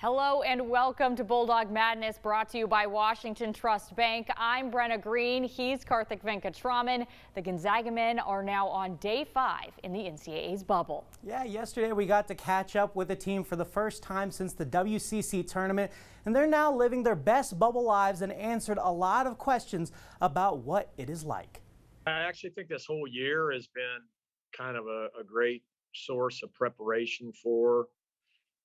Hello and welcome to Bulldog Madness, brought to you by Washington Trust Bank. I'm Brenna Green. He's Karthik Venkatraman. The Gonzaga men are now on day 5 in the NCAA's bubble. Yeah, yesterday we got to catch up with the team for the first time since the WCC tournament, and they're now living their best bubble lives and answered a lot of questions about what it is like. I actually think this whole year has been kind of a great source of preparation for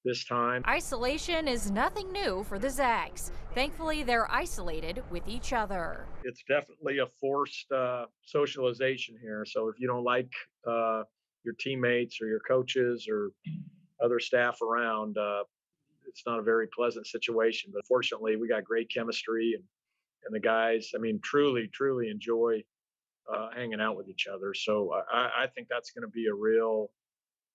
this time. Isolation is nothing new for the Zags. Thankfully, they're isolated with each other. It's definitely a forced socialization here. So if you don't like your teammates or your coaches or other staff around, it's not a very pleasant situation. But fortunately, we got great chemistry, and the guys, I mean, truly enjoy hanging out with each other. So I think that's going to be a real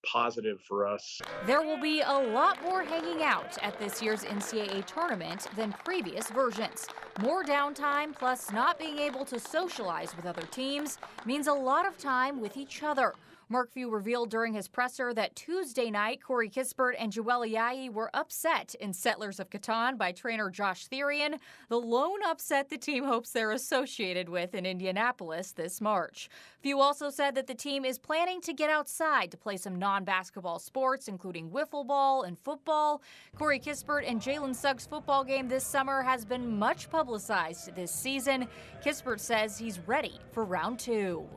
positive for us. There will be a lot more hanging out at this year's NCAA tournament than previous versions. More downtime, plus not being able to socialize with other teams, means a lot of time with each other. Mark Few revealed during his presser that Tuesday night, Corey Kispert and Joel Ayayi were upset in Settlers of Catan by trainer Josh Therian, the lone upset the team hopes they're associated with in Indianapolis this March. Few also said that the team is planning to get outside to play some non-basketball sports, including wiffle ball and football. Corey Kispert and Jalen Suggs' football game this summer has been much publicized this season. Kispert says he's ready for round 2.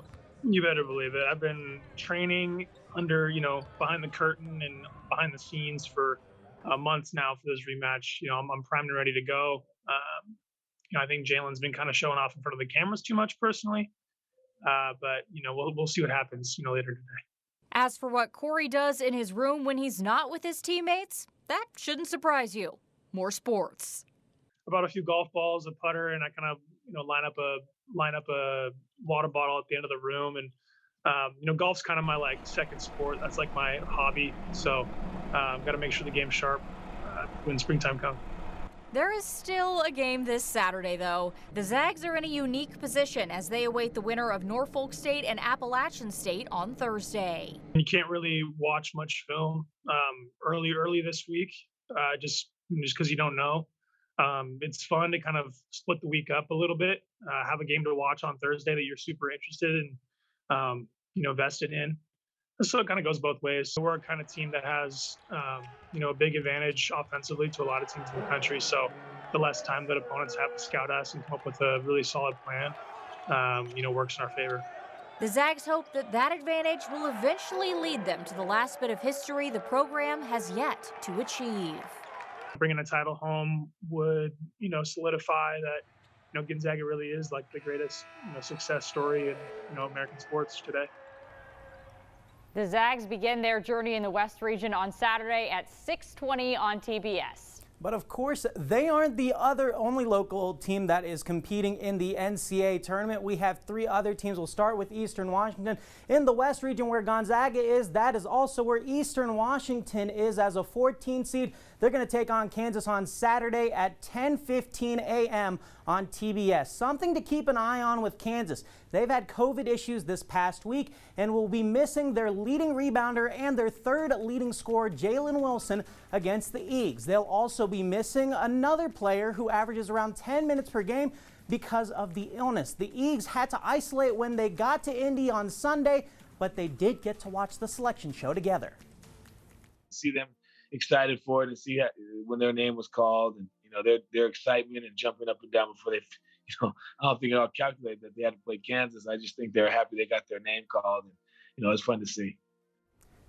You better believe it. I've been training under, behind the curtain and behind the scenes for months now for this rematch. I'm primed and ready to go. I think Jalen's been kind of showing off in front of the cameras too much personally. But we'll see what happens, later today. As for what Corey does in his room when he's not with his teammates, that shouldn't surprise you. More sports. I brought a few golf balls, a putter, and I kind of, line up a water bottle at the end of the room. And golf's kind of my second sport. That's like my hobby. So I've got to make sure the game's sharp when springtime comes. There is still a game this Saturday, though. The Zags are in a unique position as they await the winner of Norfolk State and Appalachian State on Thursday. You can't really watch much film early this week, just because you don't know. It's fun to kind of split the week up a little bit, have a game to watch on Thursday that you're super interested in, vested in. So it kind of goes both ways. So we're a kind of team that has, a big advantage offensively to a lot of teams in the country. So the less time that opponents have to scout us and come up with a really solid plan, works in our favor. The Zags hope that advantage will eventually lead them to the last bit of history the program has yet to achieve. Bringing a title home would, solidify that, Gonzaga really is like the greatest, success story in, American sports today. The Zags begin their journey in the West region on Saturday at 6:20 on TBS. But of course, they aren't the only local team that is competing in the NCAA tournament. We have 3 other teams. We'll start with Eastern Washington. In the West region where Gonzaga is, that is also where Eastern Washington is as a 14 seed. They're going to take on Kansas on Saturday at 10:15 a.m. on TBS. Something to keep an eye on with Kansas. They've had COVID issues this past week and will be missing their leading rebounder and their 3rd leading scorer, Jalen Wilson, against the Eagles. They'll also be missing another player who averages around 10 minutes per game because of the illness. The Eagles had to isolate when they got to Indy on Sunday, but they did get to watch the selection show together. See them excited for it and see when their name was called, and their excitement and jumping up and down before they, I don't think I'll calculate that they had to play Kansas. I just think they're happy they got their name called, and it's fun to see.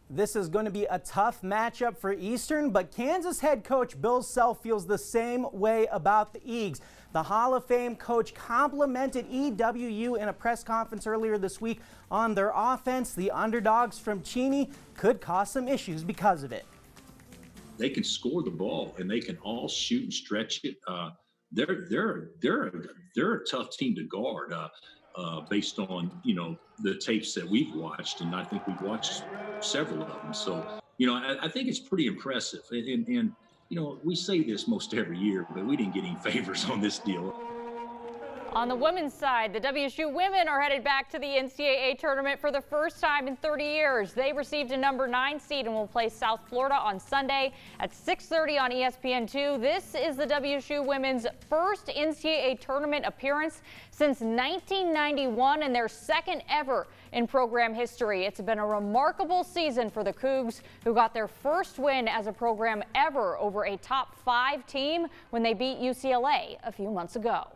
This is going to be a tough matchup for Eastern, but Kansas head coach Bill Self feels the same way about the Eagles. The Hall of Fame coach complimented EWU in a press conference earlier this week on their offense. The underdogs from Cheney could cause some issues because of it. They can score the ball and they can all shoot and stretch it. They're a tough team to guard based on the tapes that we've watched, and I think we've watched several of them. So I think it's pretty impressive. And we say this most every year, but we didn't get any favors on this deal. On the women's side, the WSU women are headed back to the NCAA tournament for the first time in 30 years. They received a number 9 seed and will play South Florida on Sunday at 6:30 on ESPN2. This is the WSU women's first NCAA tournament appearance since 1991 and their second ever in program history. It's been a remarkable season for the Cougs, who got their first win as a program ever over a top 5 team when they beat UCLA a few months ago.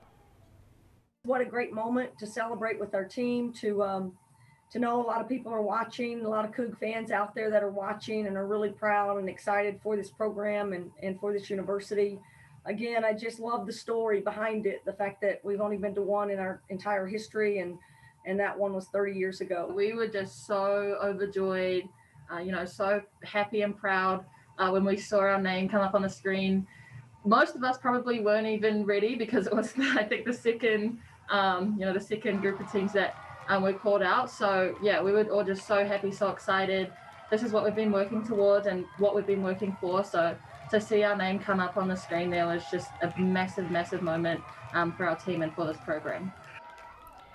What a great moment to celebrate with our team, to know a lot of people are watching, a lot of Coug fans out there that are watching and are really proud and excited for this program and for this university. Again, I just love the story behind it, the fact that we've only been to one in our entire history, and that one was 30 years ago. We were just so overjoyed, so happy and proud when we saw our name come up on the screen. Most of us probably weren't even ready because it was, I think, the second group of teams that were called out. So yeah, we were all just so happy, so excited. This is what we've been working towards and what we've been working for. So to see our name come up on the screen there was just a massive, massive moment for our team and for this program.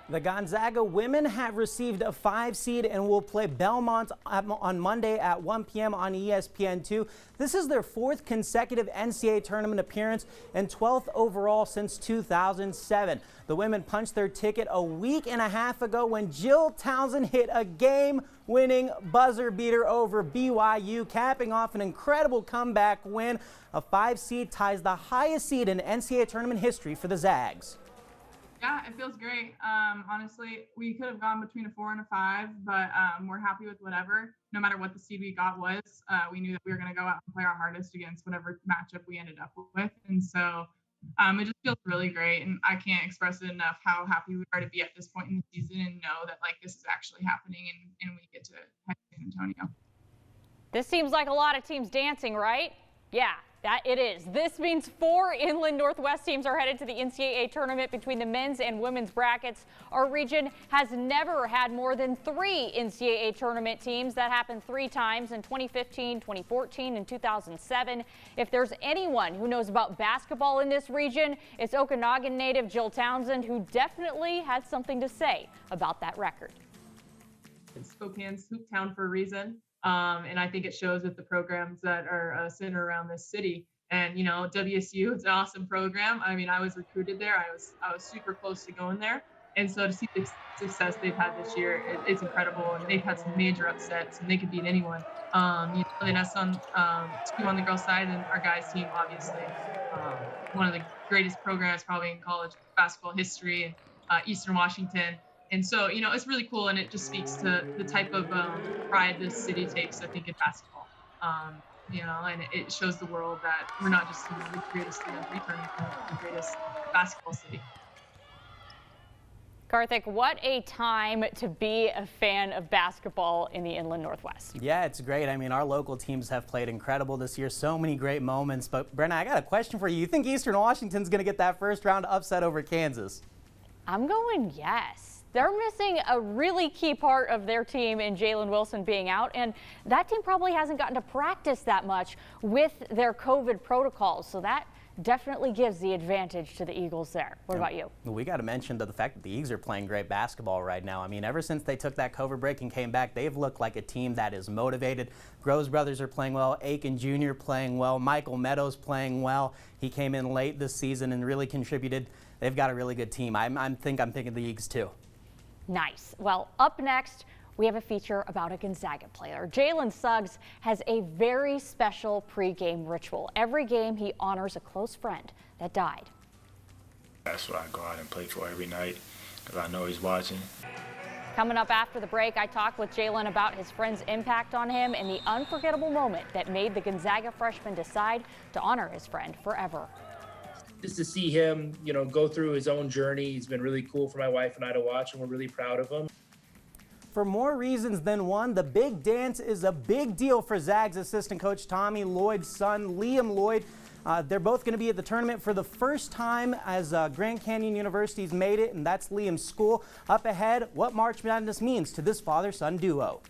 The Gonzaga women have received a 5 seed and will play Belmont on Monday at 1 p.m. on ESPN2. This is their 4th consecutive NCAA tournament appearance and 12th overall since 2007. The women punched their ticket a week and a half ago when Jill Townsend hit a game-winning buzzer beater over BYU, capping off an incredible comeback win. A 5 seed ties the highest seed in NCAA tournament history for the Zags. Yeah, it feels great. Honestly, we could have gone between a 4 and a 5, but we're happy with whatever. No matter what the seed we got was, we knew that we were going to go out and play our hardest against whatever matchup we ended up with. And so it just feels really great. And I can't express it enough how happy we are to be at this point in the season and know that this is actually happening and we get to head to San Antonio. This seems like a lot of teams dancing, right? Yeah. That it is. This means 4 Inland Northwest teams are headed to the NCAA tournament between the men's and women's brackets. Our region has never had more than 3 NCAA tournament teams. That happened 3 times in 2015, 2014, and 2007. If there's anyone who knows about basketball in this region, it's Okanagan native Jill Townsend, who definitely had something to say about that record. It's Spokane's hoop town for a reason. And I think it shows with the programs that are centered around this city. And, WSU, it's an awesome program. I mean, I was recruited there. I was super close to going there. And so to see the success they've had this year, it's incredible. And they've had some major upsets, and they could beat anyone. And us on the girls' side, and our guys' team, obviously. One of the greatest programs probably in college basketball history, Eastern Washington. And so, it's really cool, and it just speaks to the type of pride this city takes, I think, in basketball. And it shows the world that we're not just the greatest city, the greatest basketball city. Karthik, what a time to be a fan of basketball in the Inland Northwest. Yeah, it's great. I mean, our local teams have played incredible this year. So many great moments. But, Brenna, I got a question for you. You think Eastern Washington's going to get that first round upset over Kansas? I'm going yes. They're missing a really key part of their team in Jalen Wilson being out, and that team probably hasn't gotten to practice that much with their COVID protocols, so that definitely gives the advantage to the Eagles there. What about you? We got to mention the fact that the Eagles are playing great basketball right now. I mean, ever since they took that COVID break and came back, they've looked like a team that is motivated. Groves brothers are playing well. Aiken Jr. playing well. Michael Meadows playing well. He came in late this season and really contributed. They've got a really good team. I'm picking the Eagles too. Nice. Well, up next, we have a feature about a Gonzaga player. Jalen Suggs has a very special pregame ritual. Every game, he honors a close friend that died. That's what I go out and play for every night, because I know he's watching. Coming up after the break, I talk with Jalen about his friend's impact on him and the unforgettable moment that made the Gonzaga freshman decide to honor his friend forever. Just to see him, go through his own journey. He's been really cool for my wife and I to watch, and we're really proud of him. For more reasons than one, the big dance is a big deal for Zags assistant coach Tommy Lloyd's son, Liam Lloyd. They're both going to be at the tournament for the first time as Grand Canyon University's made it, and that's Liam's school. Up ahead, what March Madness means to this father-son duo.